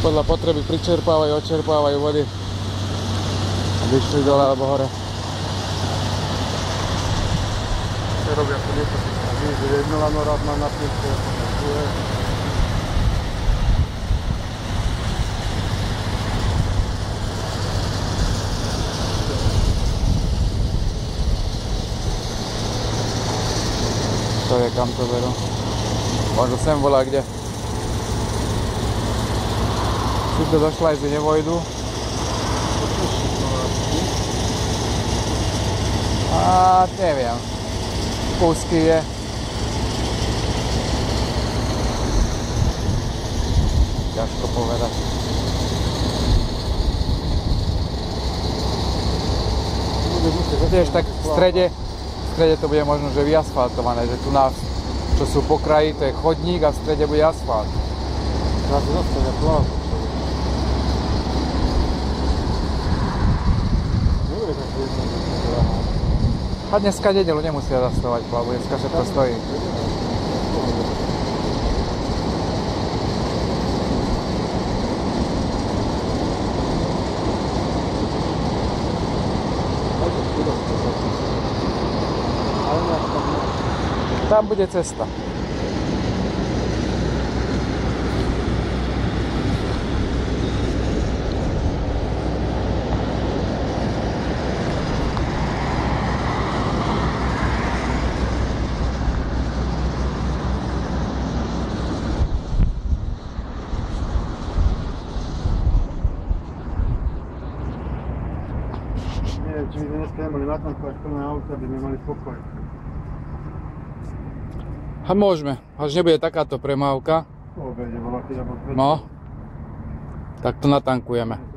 podľa potreby pričerpávajú, odčerpávajú vody, aby išli dole alebo hore. Čo robia to niečo, že jedno lano rád má napište, druhé. To je, kam to berú. Možno sem volá kde. Tuto do šlajzy nevojdu. A neviem. Kúsky je. Ťažko povedať. Tiež tak v strede to bude možno, že vyasfaltované, že tu nás, čo sú po kraji, to je chodník a v strede bude asfalt. Nás zostane pláv. A dneska nedelu nemusia zastavovať plavbu, dneska všetko stojí. Tam bude cesta. Či my dneska nemali natankovať plné auta, aby nemali pokoj. A môžeme, až nebude takáto premávka. Po obede bola, keď No, tak to natankujeme.